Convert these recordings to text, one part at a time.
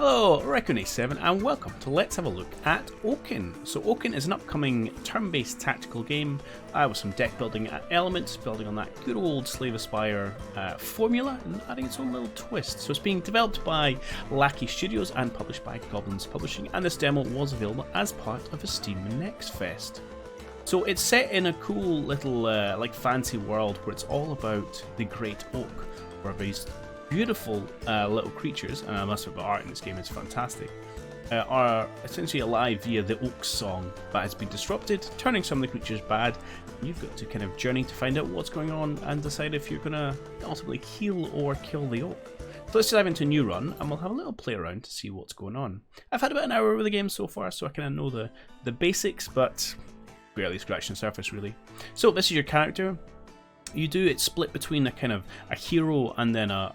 Hello, Requin87 and welcome to Let's Have a Look at Oaken. So Oaken is an upcoming turn-based tactical game with some deck building elements, building on that good old Slave Aspire formula and adding its own little twist. So it's being developed by Lackey Studios and published by Goblins Publishing, and this demo was available as part of a Steam Next Fest. So it's set in a cool little like fancy world where it's all about the Great Oak, where these beautiful little creatures, and I must admit the art in this game is fantastic, are essentially alive via the oak song that has been disrupted, turning some of the creatures bad. You've got to kind of journey to find out what's going on and decide if you're going to ultimately heal or kill the oak. So let's dive into a new run and we'll have a little play around to see what's going on. I've had about an hour with the game so far, so I kind of know the basics, but barely scratching the surface really. So this is your character. It's split between a kind of a hero and then a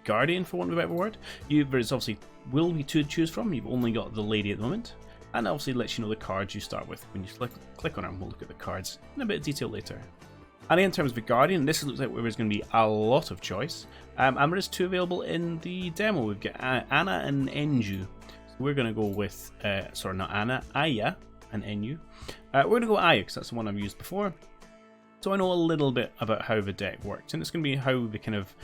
guardian, for want of a better word. There's obviously will be two to choose from. You've only got the lady at the moment, and obviously lets you know the cards you start with when you click on them. We'll look at the cards in a bit of detail later. And in terms of the guardian, this looks like there's going to be a lot of choice, and there is two available in the demo. We've got Anna and Enju. So we're going to go with sorry, not Anna, Aya and Enju. We're going to go Aya because that's the one I've used before. So I know a little bit about how the deck works, and it's going to be how the kind of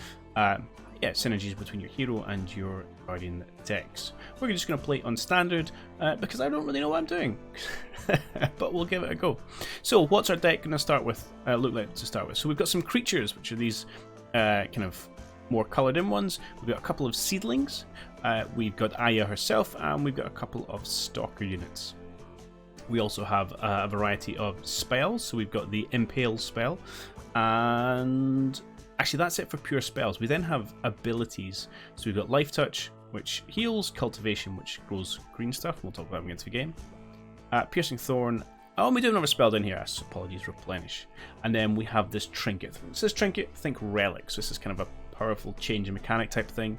synergies between your hero and your guardian decks. We're just going to play on standard because I don't really know what I'm doing, but we'll give it a go. So what's our deck going to start with? Look like to start with. So we've got some creatures, which are these kind of more coloured in ones. We've got a couple of seedlings. We've got Aya herself, and we've got a couple of stalker units. We also have a variety of spells. So we've got the Impale spell, and actually that's it for pure spells. We then have abilities. So we've got Life Touch, which heals, Cultivation, which grows green stuff. We'll talk about when we get to the game. Piercing Thorn. Oh, and we do have another spell down here. Apologies, Replenish. And then we have this Trinket. It says Trinket, think Relic. So this is kind of a powerful change in mechanic type thing.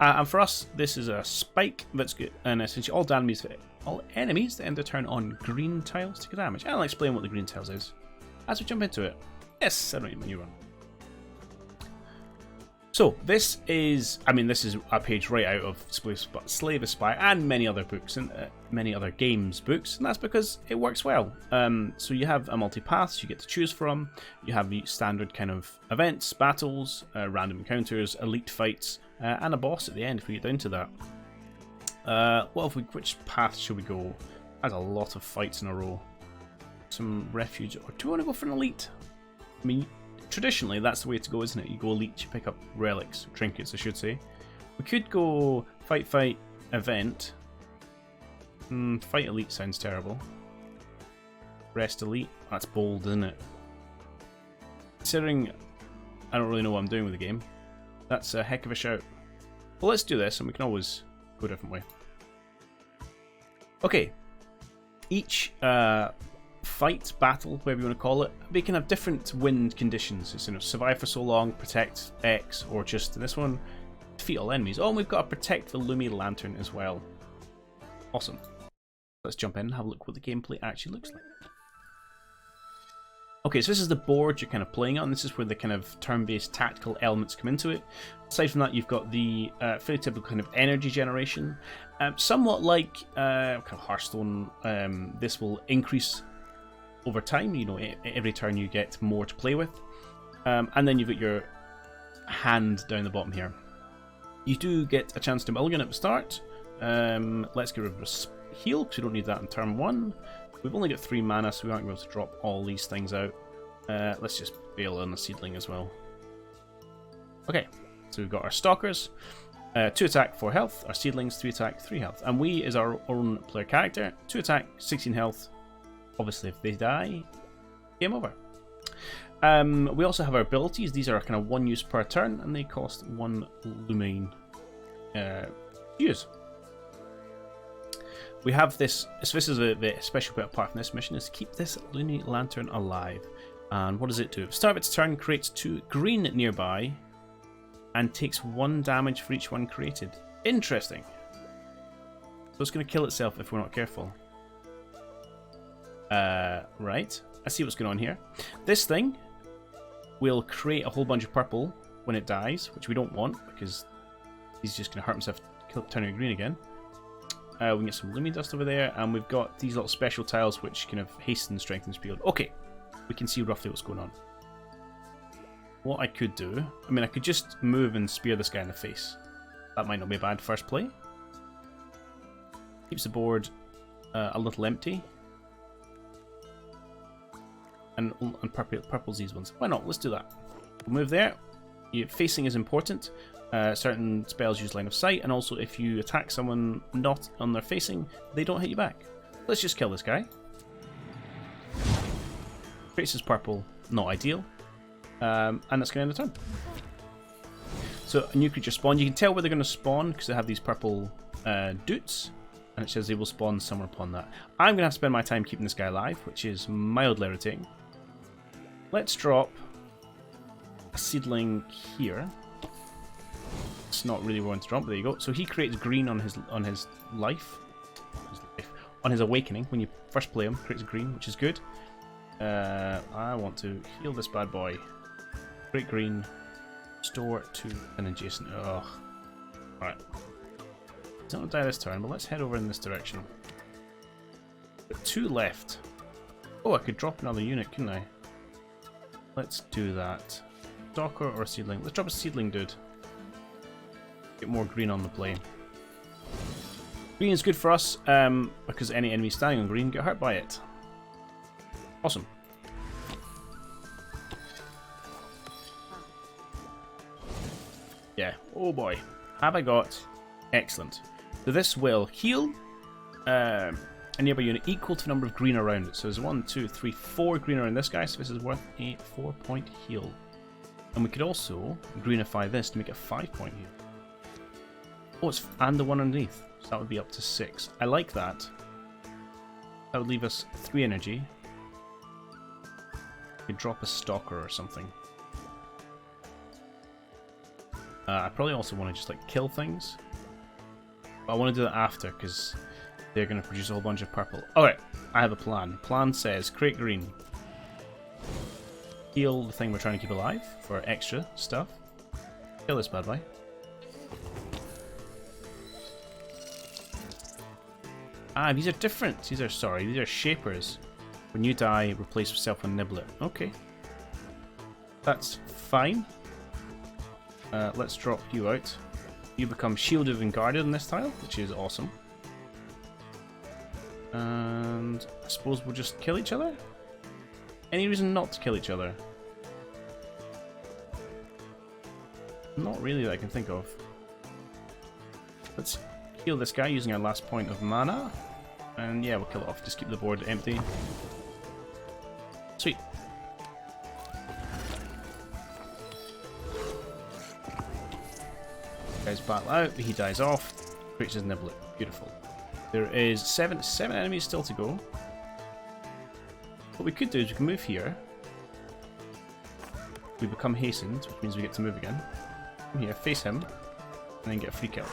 And for us, this is a spike that's good. And essentially all enemies that end their turn on green tiles take damage. And I'll explain what the green tiles is as we jump into it. Yes, I don't need my new one. So this is a page right out of Slave Aspire and many other books and many other games books, and that's because it works well. So you have a multi-paths you get to choose from. You have the standard kind of events, battles, random encounters, elite fights, and a boss at the end if we get down to that. Which path should we go? That's a lot of fights in a row. Some refuge, or do we want to go for an elite? I mean, traditionally, that's the way to go, isn't it? You go elite, you pick up relics, trinkets, I should say. We could go fight, event. Fight elite sounds terrible. Rest elite, that's bold, isn't it? Considering I don't really know what I'm doing with the game, that's a heck of a shout. Well, let's do this, and we can always go a different way. Okay, each fight, battle, whatever you want to call it, they can have different win conditions. It's survive for so long, protect X, or just in this one, defeat all enemies. Oh, and we've got to protect the Lumi Lantern as well. Awesome. Let's jump in and have a look what the gameplay actually looks like. Okay, so this is the board you're kind of playing on. This is where the kind of turn-based tactical elements come into it. Aside from that, you've got the fairly typical kind of energy generation. Somewhat like kind of Hearthstone, this will increase over time. Every turn you get more to play with. And then you've got your hand down the bottom here. You do get a chance to mulligan at the start. Let's get rid of the heal, because we don't need that in turn 1. We've only got 3 mana, so we aren't going to be able to drop all these things out. Let's just bail on the seedling as well. Okay, so we've got our stalkers. 2 attack, 4 health. Our seedlings, 3 attack, 3 health. And we is our own player character. 2 attack, 16 health. Obviously, if they die, game over. We also have our abilities. These are kind of 1 use per turn, and they cost 1 lumine use. We have this. So this is the special bit apart from this mission is to keep this Lumi Lantern alive. And what does it do? At the start of its turn, creates 2 green nearby, and takes 1 damage for each one created. Interesting. So it's going to kill itself if we're not careful. Right. I see what's going on here. This thing will create a whole bunch of purple when it dies, which we don't want because he's just going to hurt himself turning it green again. We can get some Lumi Dust over there, and we've got these little special tiles which kind of hasten, strengthen, speed. Okay, we can see roughly what's going on. What I could do, I mean, I could just move and spear this guy in the face. That might not be a bad first play. Keeps the board a little empty. And purples these ones. Why not? Let's do that. We'll move there. Facing is important. Certain spells use line of sight, and also if you attack someone not on their facing, they don't hit you back. Let's just kill this guy. Face is purple, not ideal. And that's going to end the turn. So a new creature spawned. You can tell where they're going to spawn because they have these purple doots, and it says they will spawn somewhere upon that. I'm going to have to spend my time keeping this guy alive, which is mildly irritating. Let's drop a seedling here. It's not really where I want to drop, but there you go. So he creates green on his life. On his awakening, when you first play him, creates green, which is good. I want to heal this bad boy. Create green. Store to an adjacent. Ugh. Alright. He's not going to die this turn, but let's head over in this direction. Got 2 left. Oh, I could drop another unit, couldn't I? Let's do that. Stalker or a seedling? Let's drop a seedling, dude. Get more green on the play. Green is good for us because any enemy standing on green get hurt by it. Awesome. Yeah. Oh boy. Have I got... Excellent. So this will heal a nearby unit equal to the number of green around it. So there's 1, 2, 3, 4 green around this guy, so this is worth a 4-point heal. And we could also greenify this to make it a 5-point heal. Oh, it's and the one underneath. So that would be up to 6. I like that. That would leave us 3 energy. We could drop a stalker or something. I probably also want to just like kill things. But I want to do that after because they're going to produce a whole bunch of purple. Alright, I have a plan. Plan says create green. Heal the thing we're trying to keep alive for extra stuff. Kill this bad boy. Ah, these are different. These are shapers. When you die, replace yourself with Niblet. Okay. That's fine. Let's drop you out. You become shielded and guarded on this tile, which is awesome. And I suppose we'll just kill each other? Any reason not to kill each other? Not really that I can think of. Let's heal this guy using our last point of mana. And yeah, we'll kill it off. Just keep the board empty. Sweet. Guys battle out, he dies off, creates his Niblet. Beautiful. There is seven enemies still to go. What we could do is we can move here. We become hastened, which means we get to move again. Come here, face him, and then get a free kill.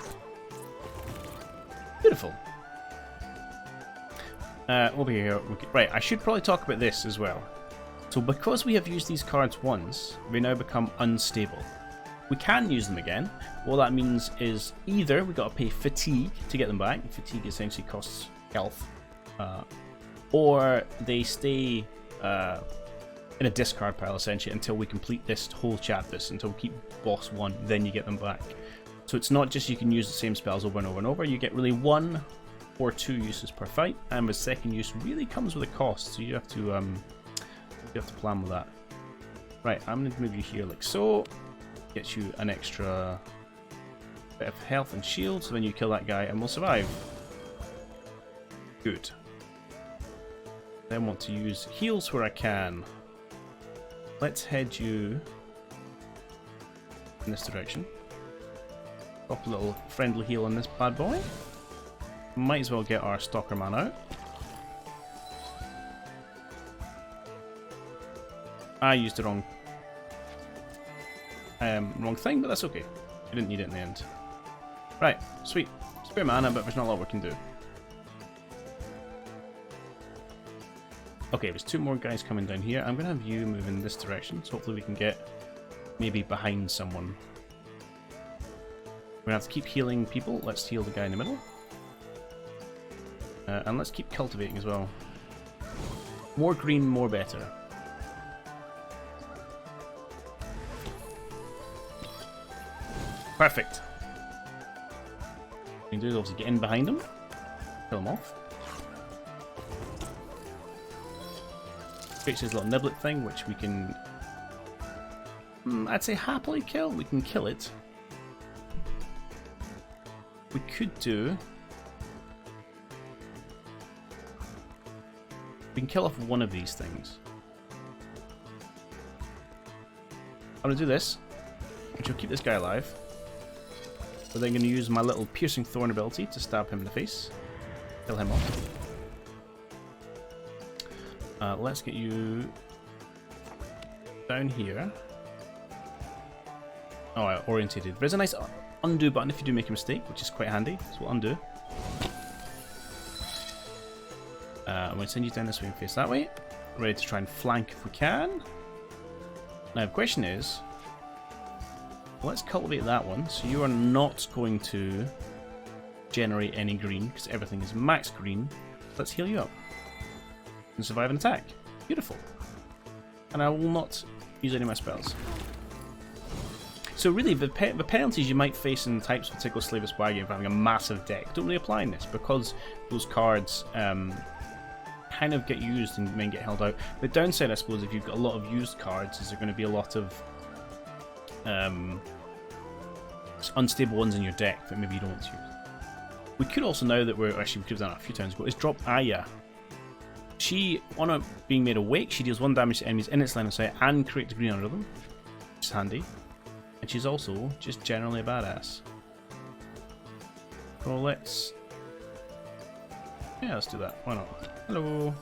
Beautiful. Over here, right, I should probably talk about this as well. So because we have used these cards once, they now become unstable. We can use them again. What that means is either we got to pay fatigue to get them back. Fatigue essentially costs health, or they stay in a discard pile essentially until we complete this whole chapter. Until we keep boss 1, then you get them back. So it's not just you can use the same spells over and over and over. You get really 1 or 2 uses per fight, and the second use really comes with a cost. So you have to plan with that. Right, I'm going to move you here like so. Gets you an extra bit of health and shield, so then you kill that guy and we'll survive. Good. Then want to use heals where I can. Let's head you in this direction. Drop a little friendly heal on this bad boy. Might as well get our Stalker man out. I used the wrong thing, but that's okay. I didn't need it in the end. Right, sweet. Spare mana, but there's not a lot we can do. Okay, there's 2 more guys coming down here. I'm going to have you move in this direction, so hopefully we can get maybe behind someone. We're gonna have to keep healing people. Let's heal the guy in the middle. And let's keep cultivating as well. More green, more better. Perfect. What we can do is obviously get in behind him. Kill him off. Creates his little niblet thing, which we can... I'd say happily kill. We can kill it. We could do... We can kill off one of these things. I'm going to do this, which will keep this guy alive. But then I'm going to use my little piercing thorn ability to stab him in the face. Kill him off. Let's get you down here. Oh, I orientated. There's a nice undo button if you do make a mistake, which is quite handy. So we'll undo. I'm going to send you down this way and face that way. Ready to try and flank if we can. Now the question is, let's cultivate that one. So you are not going to generate any green because everything is max green. Let's heal you up and survive an attack. Beautiful. And I will not use any of my spells. So really, the penalties you might face in types of typical Slave Aspire game for having a massive deck don't really apply in this because those cards kind of get used and may get held out. The downside, I suppose, if you've got a lot of used cards, is there going to be a lot of unstable ones in your deck that maybe you don't want to use. We could also, now that we're actually, we could have done it a few times ago, is drop Aya. She, on her being made awake, she deals 1 damage to enemies in its line of sight and creates green under them, which is handy. And she's also just generally a badass. So let's... yeah, let's do that. Why not? Hello.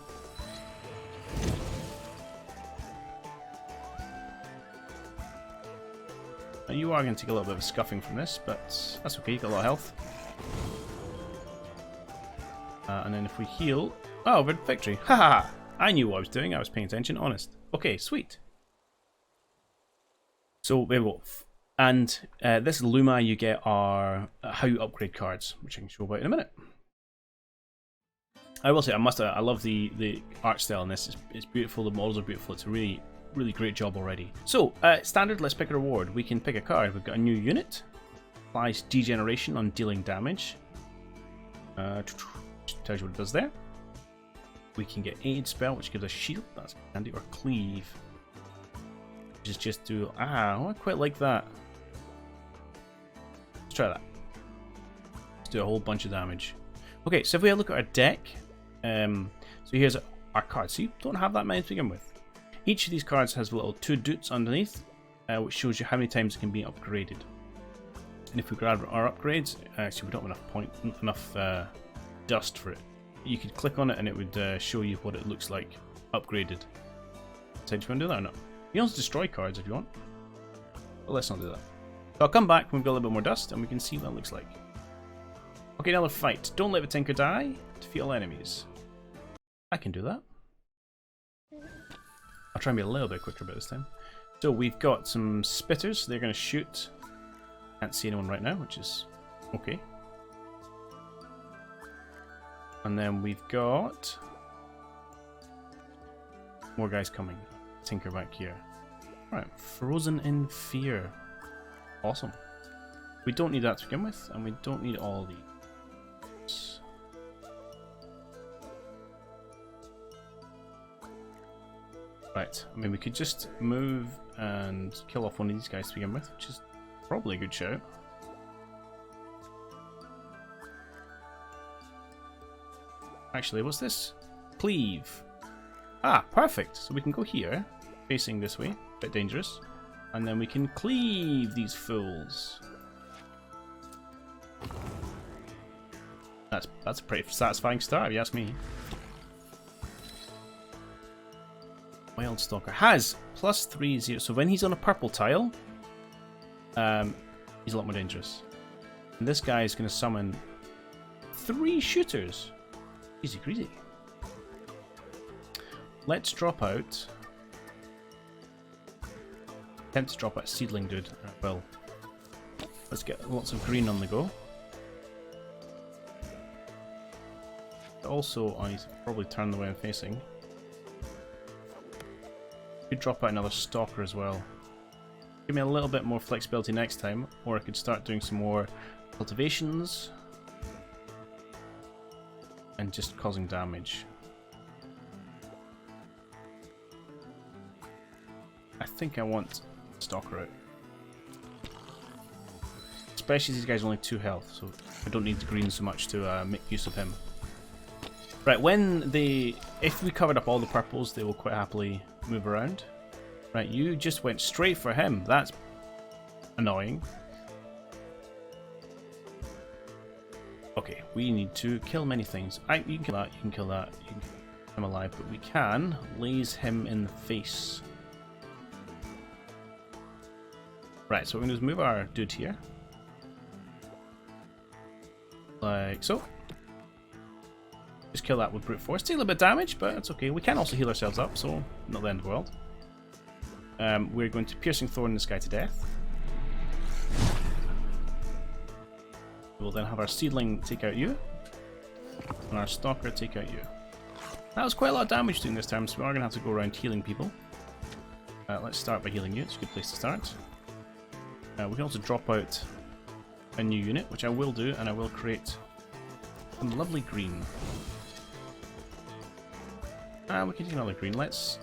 Now you are going to take a little bit of a scuffing from this, but that's okay. You've got a lot of health. And then if we heal... oh, victory. Haha! I knew what I was doing. I was paying attention. Honest. Okay, sweet. So there we go. And this Luma you get are how you upgrade cards, which I can show about in a minute. I will say, I love the art style in this. It's beautiful. The models are beautiful. It's a really, really great job already. So standard. Let's pick a reward. We can pick a card. We've got a new unit. Applies degeneration on dealing damage. Tells you what it does there. We can get aid spell, which gives us shield. That's handy. Or cleave, which is just do. I quite like that. Let's try that. Let's do a whole bunch of damage. Okay, so if we look at our deck, so here's our cards. So you don't have that many to begin with. Each of these cards has little 2 dots underneath, which shows you how many times it can be upgraded. And if we grab our upgrades, actually we don't have enough dust for it. You could click on it and it would show you what it looks like upgraded. So do you want to do that or not? You can also destroy cards if you want, but let's not do that. So I'll come back when we've got a little bit more dust and we can see what that looks like. Okay, another fight. Don't let the Tinker die. Defeat all enemies. I can do that. I'll try and be a little bit quicker about this time. So we've got some spitters. They're going to shoot. Can't see anyone right now, which is okay. And then we've got more guys coming. Tinker back here. Alright, Frozen in Fear. Awesome. We don't need that to begin with, and we don't need all these. Right, I mean we could just move and kill off one of these guys to begin with, which is probably a good shout. Actually, what's this? Cleave. Ah, perfect. So we can go here, facing this way, a bit dangerous, and then we can cleave these fools. That's a pretty satisfying start, if you ask me. Wild Stalker has +3/0, so when he's on a purple tile, he's a lot more dangerous. And this guy is going to summon 3 shooters. Easy greasy. Let's drop out. Attempt to drop out Seedling Dude. Well, Let's get lots of green on the go. Also, I need to probably turn the way I'm facing. Could drop out another stalker as well. Give me a little bit more flexibility next time, or I could start doing some more cultivations and just causing damage. I think I want stalker out. Especially these guys only 2 health, so I don't need the green so much to make use of him. Right, if we covered up all the purples, they will quite happily move around. Right, you just went straight for him. That's annoying. Okay, we need to kill many things. You can kill that, you can kill that, you can keep him alive, but we can laze him in the face. Right, so what we're going to do is move our dude here. Like so. Just kill that with brute force. Take a little bit of damage, but it's okay. We can also heal ourselves up, so not the end of the world. We're going to piercing thorn this guy to death. We'll then have our seedling take out you, and our stalker take out you. That was quite a lot of damage doing this time, so we are going to have to go around healing people. Let's start by healing you. It's a good place to start. We can also drop out a new unit, which I will do, and I will create some lovely green. We can do another green. Let's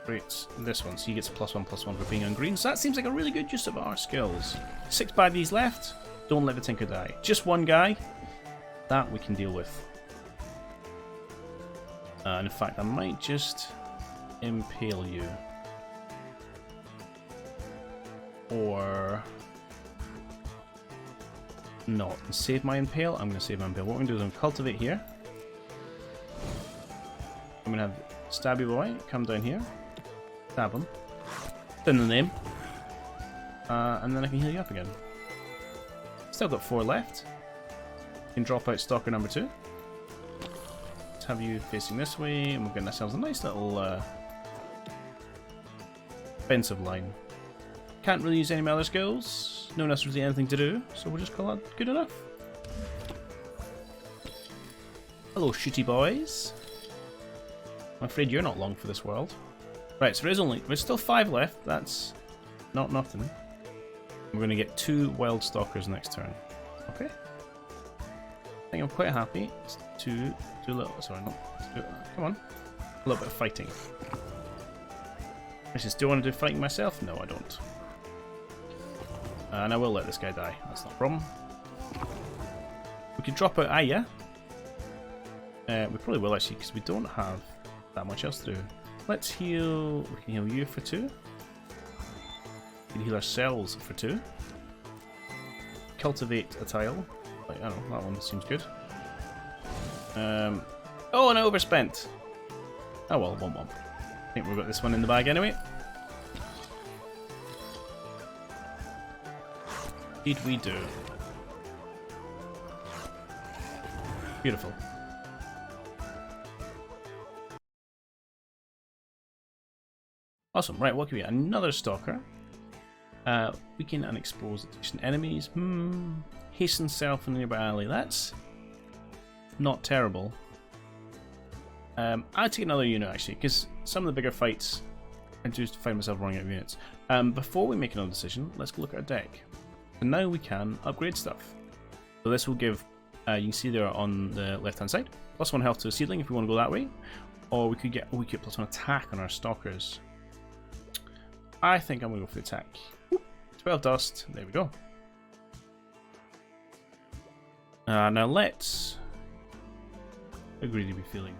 create this one, so he gets a +1/+1 for being on green. So that seems like a really good use of our skills. 6 baddies left. Don't let the Tinker die. Just one guy. That we can deal with. And in fact, I might just impale you. Or not. And save my impale. I'm going to save my impale. What we're going to do is I'm going to cultivate here. I'm going to have Stabby Boy come down here. Stab him. In the name. And then I can heal you up again. Still got 4 left. You can drop out Stalker number 2. Let's have you facing this way, and we're getting ourselves a nice little defensive line. Can't really use any of my other skills. No one else really anything to do, so we'll just call that good enough. Hello, shooty boys. I'm afraid you're not long for this world. Right, so there's still 5 left. That's not nothing. We're going to get 2 wild stalkers next turn. Okay. I think I'm quite happy to do a little. Sorry, not to do, come on. A little bit of fighting. I just do want to do fighting myself? No, I don't. And I will let this guy die. That's not a problem. We could drop out Aya. We probably will actually, because we don't have that much else to do. Let's heal. We can heal you for 2. We can heal ourselves for 2. Cultivate a tile. Like, I don't know, that one seems good. Oh, and I overspent. Oh well, 1-1. I think we've got this one in the bag anyway. Indeed we do. Beautiful. Awesome. Right, what can we get? Another stalker. Weaken and expose adjacent enemies. Hasten self in the nearby alley. That's not terrible. I'd take another unit actually, because some of the bigger fights I do find myself running out of units. Before we make another decision, let's go look at our deck. And now we can upgrade stuff. So this will give, you can see there on the left hand side, +1 health to a seedling if we want to go that way. Or we could get +1 attack on our stalkers. I think I'm going to go for the attack. 12 dust, there we go. Now let's... How greedy are we feeling?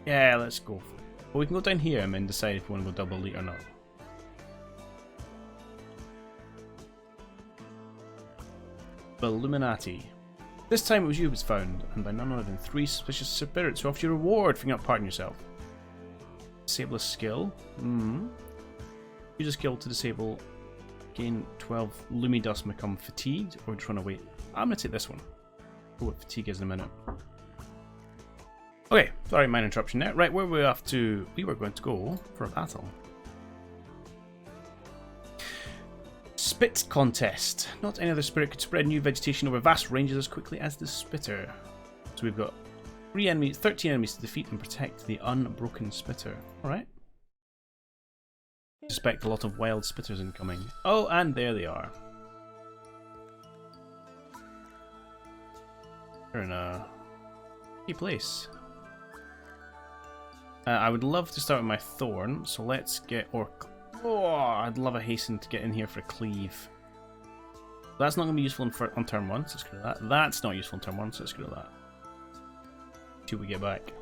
Yeah, let's go for it. Well, we can go down here and then decide if we want to go double elite or not. Illuminati. This time it was you who was found, and by none other than 3 suspicious spirits who offer you a reward for not parting yourself. Disable a skill. Use a skill to disable. Gain 12 Lumi dust and become fatigued, or just run away. I'm going to take this one. Go what fatigue is in a minute. Okay, sorry, minor interruption there. Right, where were we off to? We were going to go for a battle. Spit contest. Not any other spirit could spread new vegetation over vast ranges as quickly as the spitter. So we've got 13 enemies to defeat and protect the unbroken spitter. Alright. Suspect a lot of wild spitters incoming. Oh, and there they are. They're in a key place. I would love to start with my thorn, so let's get oh, I'd love a hasten to get in here for a cleave. That's not going to be useful on turn 1, so let's go to that. That's not useful on turn 1, so let's go to that. Till we get back.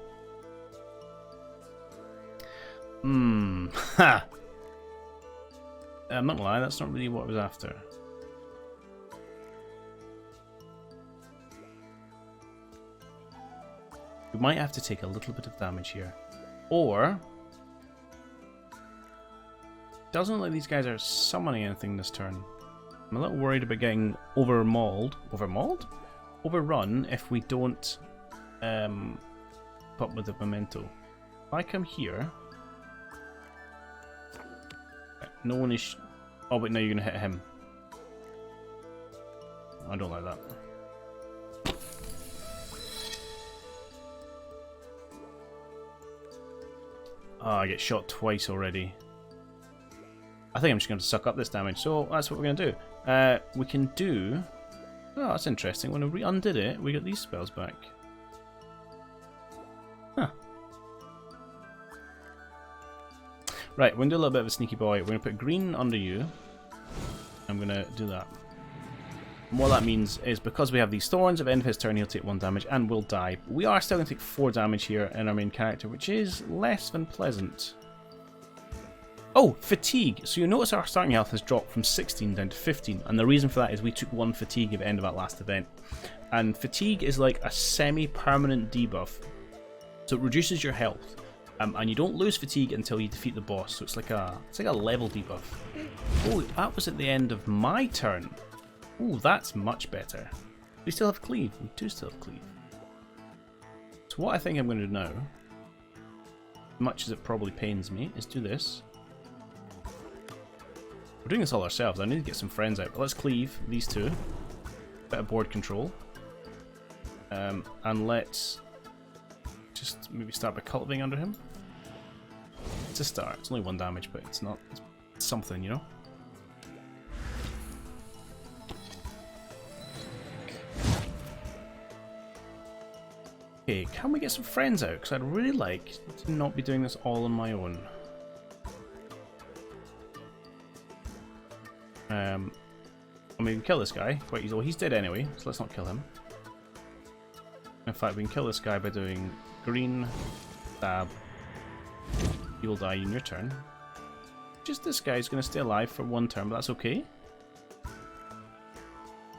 Ha! I'm not gonna lie, that's not really what I was after. We might have to take a little bit of damage here. Or doesn't look like these guys are summoning anything this turn. I'm a little worried about getting overrun if we don't pop with the memento. If I come here, no one is. Oh wait, no, you're gonna hit him. I don't like that. Oh, I get shot twice already. I think I'm just going to suck up this damage, so that's what we're going to do. We can do... Oh, that's interesting. When we undid it, we got these spells back. Huh. Right, we're going to do a little bit of a sneaky boy. We're going to put green under you. I'm going to do that. And what that means is because we have these thorns, at the end of his turn he'll take 1 damage and will die. But we are still going to take 4 damage here in our main character, which is less than pleasant. Oh, fatigue. So you notice our starting health has dropped from 16 down to 15, and the reason for that is we took 1 fatigue at the end of that last event. And fatigue is like a semi-permanent debuff. So it reduces your health. And you don't lose fatigue until you defeat the boss, so it's like a level debuff. Oh, that was at the end of my turn. Oh, that's much better. We still have cleave. We do still have cleave. So what I think I'm going to do now, much as it probably pains me, is do this. We're doing this all ourselves. I need to get some friends out. But let's cleave these two. Bit of board control. And let's just maybe start by cultivating under him. It's a start. It's only 1 damage, but it's not. It's something, you know? Okay, can we get some friends out? Because I'd really like to not be doing this all on my own. I mean, we can kill this guy quite easily. Well, he's dead anyway, so let's not kill him. In fact, we can kill this guy by doing green, stab. He will die in your turn. Just this guy's going to stay alive for 1 turn, but that's okay.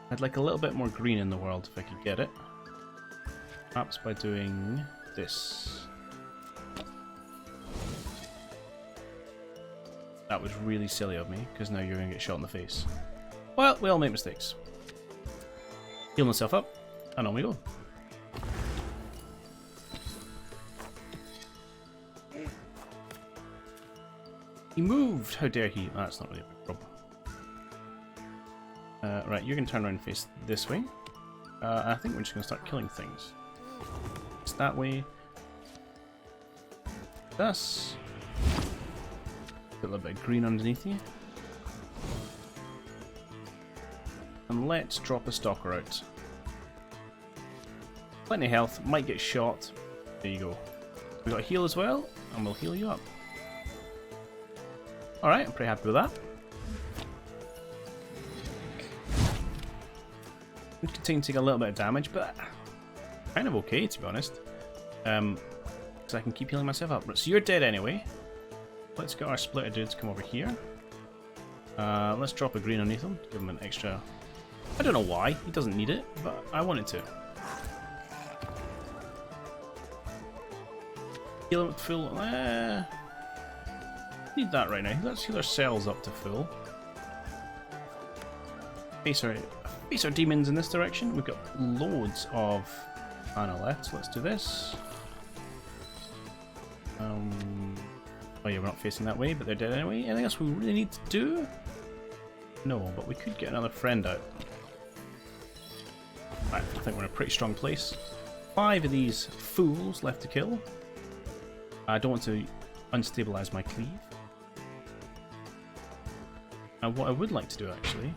I'd like a little bit more green in the world if I could get it. Perhaps by doing this. That was really silly of me, because now you're going to get shot in the face. Well, we all make mistakes. Heal myself up, and on we go. He moved! How dare he? Oh, that's not really a big problem. Right, you're going to turn around and face this way. I think we're just going to start killing things. It's that way. Thus. Put a little bit of green underneath you. And let's drop a stalker out. Plenty of health, might get shot. There you go. We got a heal as well, and we'll heal you up. Alright, I'm pretty happy with that. We continue to take a little bit of damage, but kind of okay, to be honest. So I can keep healing myself up. So you're dead anyway. Let's get our splitter dude to come over here. Let's drop a green underneath him, give him an extra... I don't know why, he doesn't need it, but I wanted to. Heal him at full... need that right now. Let's heal our cells up to full. Face our demons in this direction. We've got loads of mana left, so let's do this. Oh yeah, we're not facing that way, but they're dead anyway. Anything else we really need to do? No, but we could get another friend out. Right, I think we're in a pretty strong place. 5 of these fools left to kill. I don't want to unstabilize my cleave. And what I would like to do, actually...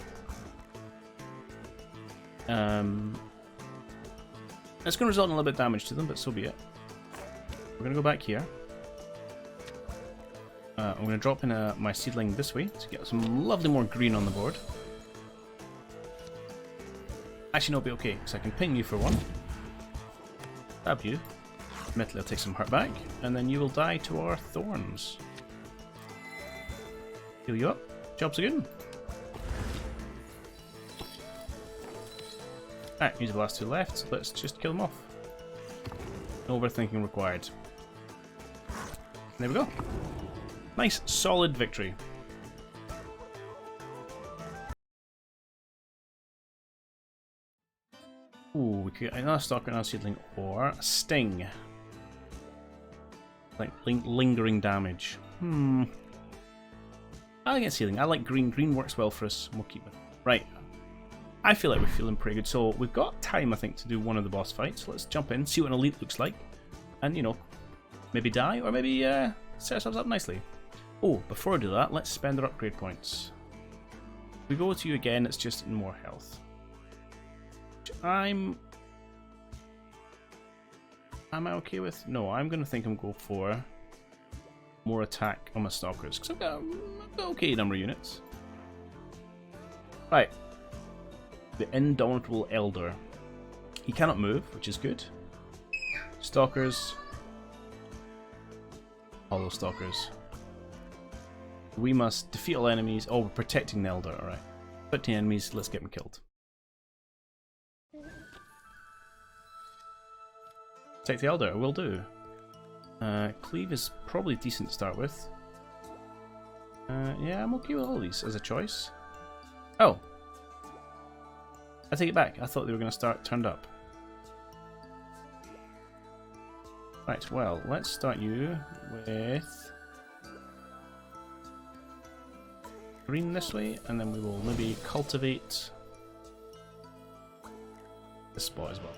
it's going to result in a little bit of damage to them, but so be it. We're going to go back here. I'm going to drop in my seedling this way to get some lovely more green on the board. Actually, no, it'll be okay, because I can ping you for one. Stab you. Admittedly, I'll take some hurt back, and then you will die to our thorns. Heal you up. Job's good. Alright, use the last 2 left, so let's just kill them off. No overthinking required. There we go. Nice, solid victory. Ooh, we could get another stalker, another seedling, or a sting. Like lingering damage. I like seedling. I like green. Green works well for us. We'll keep it. Right. I feel like we're feeling pretty good. So we've got time, I think, to do one of the boss fights. Let's jump in, see what an elite looks like, and, you know, maybe die, or maybe set ourselves up nicely. Oh, before I do that, let's spend our upgrade points. If we go to you again, it's just in more health. Am I okay with? No, I'm going to think I'm going to go for more attack on my stalkers, because I've got an okay number of units. Right. The Indomitable Elder. He cannot move, which is good. Stalkers. All those stalkers. We must defeat all enemies. Oh, we're protecting the Elder, alright. 13 enemies, let's get them killed. Protect the Elder, will do. Cleave is probably decent to start with. Yeah, I'm okay with all these as a choice. Oh! I take it back, I thought they were going to start turned up. Right, well, let's start you with green this way, and then we will maybe cultivate this spot as well.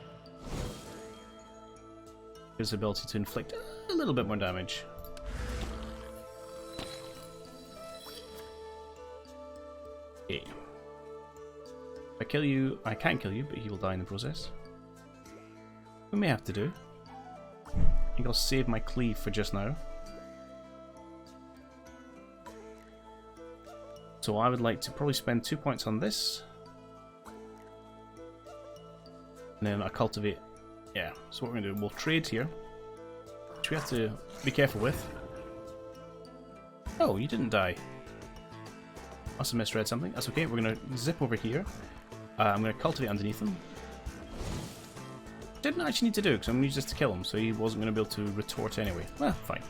Gives the ability to inflict a little bit more damage. Okay. If I kill you, I can't kill you, but he will die in the process. We may have to do. I think I'll save my cleave for just now. So I would like to probably spend 2 points on this. And then I cultivate. Yeah, so what we're going to do, we'll trade here. Which we have to be careful with. Oh, you didn't die. Must have misread something. That's okay, we're going to zip over here. I'm going to cultivate underneath him. Didn't actually need to do, because I'm going to use this to kill him, so he wasn't going to be able to retort anyway. Well, fine.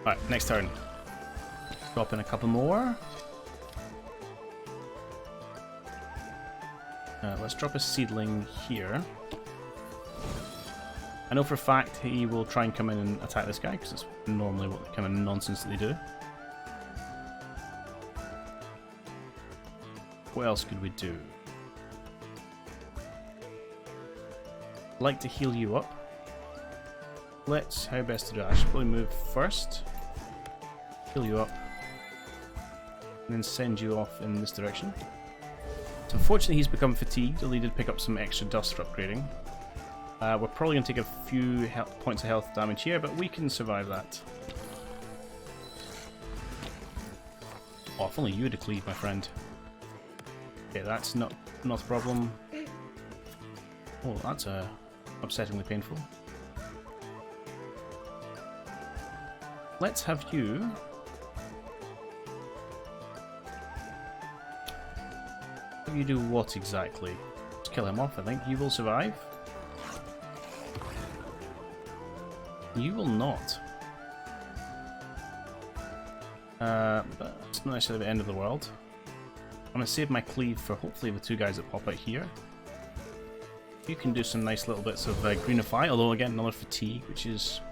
Alright, next turn. Drop in a couple more. Let's drop a seedling here. I know for a fact he will try and come in and attack this guy, because it's normally what kind of nonsense that they do. What else could we do? I'd like to heal you up. Let's, how best to do it? I should probably move first. Heal you up. And then send you off in this direction. So unfortunately he's become fatigued, although he did pick up some extra dust for upgrading. We're probably going to take a few points of health damage here, but we can survive that. Oh, if only you had a cleave, my friend. Okay, that's not a problem. Oh, that's upsettingly painful. Let's have you... You do what exactly? Let's kill him off, I think. You will survive. You will not. But it's not necessarily the end of the world. I'm going to save my cleave for hopefully the 2 guys that pop out here. You can do some nice little bits of greenify, although again another fatigue, which is,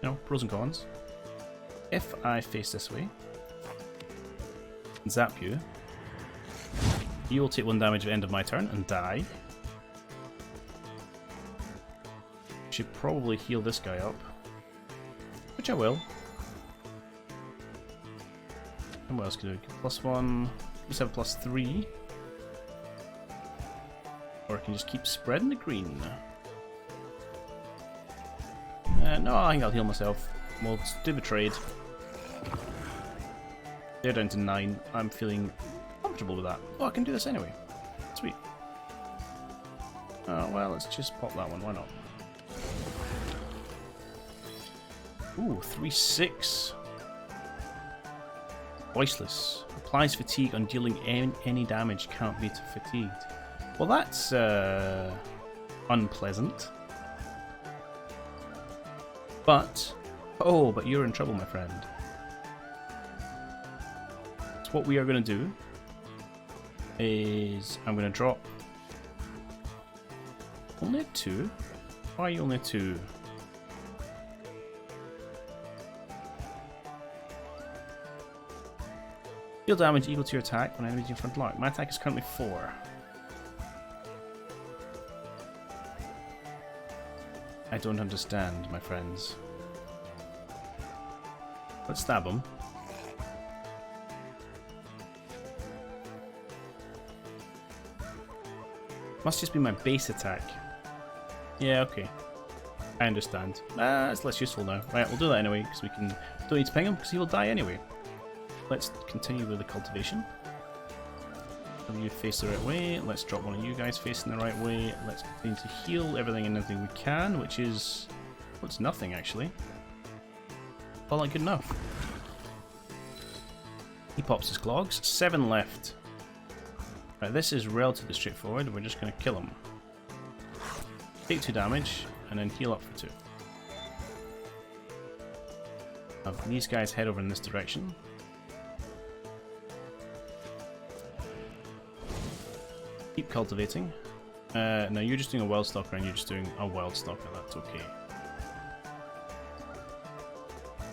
you know, pros and cons. If I face this way, zap you. You will take 1 damage at the end of my turn and die. Should probably heal this guy up, which I will. And what else can I do? +1. Let's have +3. Or I can just keep spreading the green. No, I think I'll heal myself. We'll do the trade. They're down to 9. I'm feeling comfortable with that. Oh, I can do this anyway. Sweet. Well, let's just pop that one. Why not? Ooh, 3/6. Voiceless. Applies fatigue on dealing any damage. Can't be fatigued. Well, that's unpleasant. But, oh, but you're in trouble, my friend. So what we are going to do is I'm going to drop only a 2. Why are you only a 2? Deal damage equal to your attack when enemies in front line. My attack is currently 4. I don't understand, my friends. Let's stab him. Must just be my base attack. Yeah, okay. I understand. It's less useful now. Right, we'll do that anyway, because we can... Don't need to ping him, because he will die anyway. Let's continue with the cultivation. You face the right way. Let's drop one of you guys facing the right way. Let's continue to heal everything and anything we can, which is... well, it's nothing, actually. Well, not good enough. He pops his clogs. 7 left. Right, this is relatively straightforward. We're just going to kill him. Take 2 damage, and then heal up for 2. Have these guys head over in this direction. Keep cultivating. No, you're just doing a wild stalker and you're just doing a wild stalker. That's okay.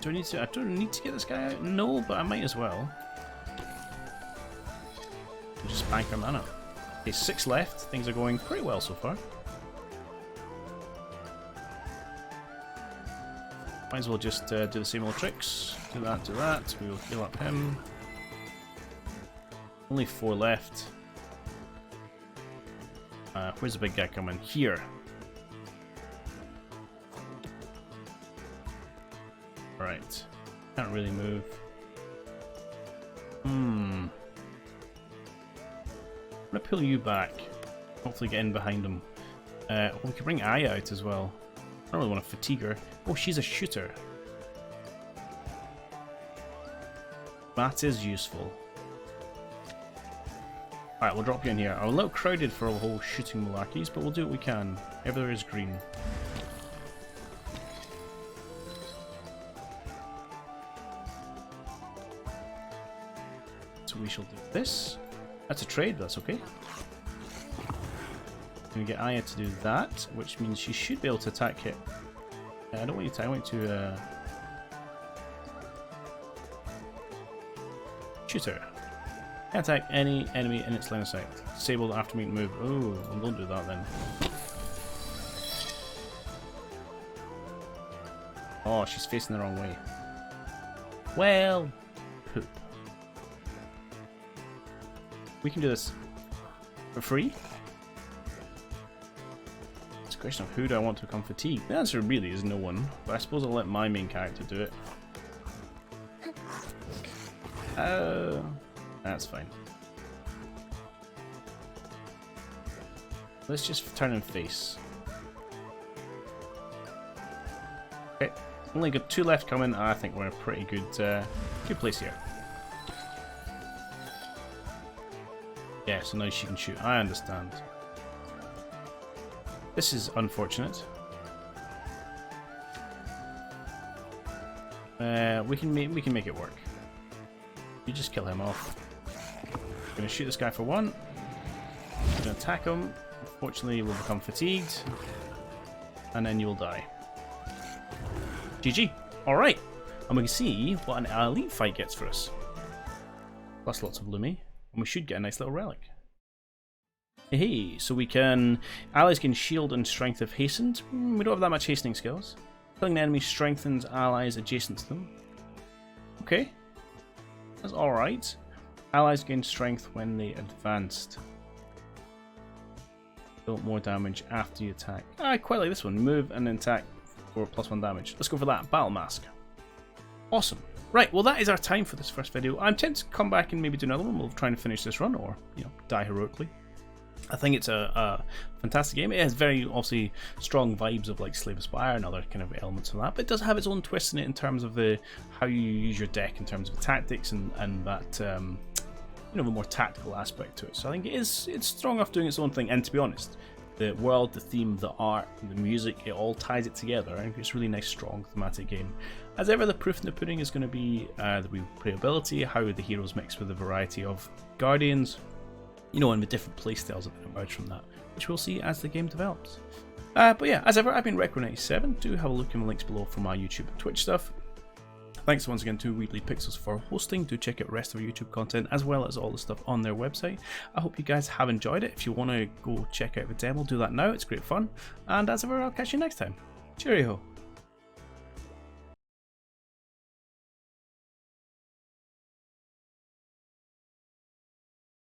Do I need to? I don't need to get this guy out. No, but I might as well. Just bank our mana. Okay, 6 left. Things are going pretty well so far. Might as well just do the same old tricks. Do that, do that. We will heal up him. Only 4 left. Where's the big guy coming? Here. Right. Can't really move. I'm gonna pull you back. Hopefully get in behind him. We can bring Aya out as well. I don't really want to fatigue her. Oh, she's a shooter. That is useful. Alright, we'll drop you in here. I'm a little crowded for a whole shooting malarkeys, but we'll do what we can. If there is green. So we shall do this. That's a trade, but that's okay. I'm going to get Aya to do that, which means she should be able to attack it. I don't want you to, I want you to shoot her. Can't attack any enemy in its line of sight. Disable the after meet move. Oh, well, don't do that then. Oh, she's facing the wrong way. Well, poop. We can do this for free. It's a question of who do I want to become fatigued. The answer really is no one, but I suppose I'll let my main character do it. That's fine. Let's just turn and face. Okay, only got 2 left coming. I think we're in a pretty good place here. Yeah, so now she can shoot. I understand. This is unfortunate. We can make it work. You just kill him off. I'm gonna shoot this guy for 1. I'm gonna attack him. Unfortunately, we'll become fatigued, and then you will die. GG. All right, and we can see what an elite fight gets for us. plus lots of Lumi, and we should get a nice little relic. Hey, so we can... Allies gain shield and strength if hastened. We don't have that much hastening skills. Killing an enemy strengthens allies adjacent to them. Okay. That's alright. Allies gain strength when they advanced. Deal more damage after you attack. I quite like this one. Move and attack for +1 damage. Let's go for that. Battle Mask. Awesome. Right, well that is our time for this first video. I'm tempted to come back and maybe do another one. We'll try and finish this run, or, you know, die heroically. I think it's a fantastic game. It has very, obviously, strong vibes of like Slave Spire and other kind of elements of that, but it does have its own twist in it in terms of the how you use your deck in terms of tactics and that you know, the more tactical aspect to it. So I think it's strong enough doing its own thing. And to be honest, the world, the theme, the art, the music, it all ties it together. I think it's a really nice, strong thematic game. As ever, the proof in the pudding is going to be the replayability, how the heroes mix with a variety of guardians, you know, and the different playstyles that emerge from that, which we'll see as the game develops. But yeah, as ever, I've been Requin87. Do have a look in the links below for my YouTube and Twitch stuff. Thanks once again to Weebly Pixels for hosting. Do check out the rest of our YouTube content as well as all the stuff on their website. I hope you guys have enjoyed it. If you want to go check out the demo, do that now. It's great fun. And as ever, I'll catch you next time. Cheerio.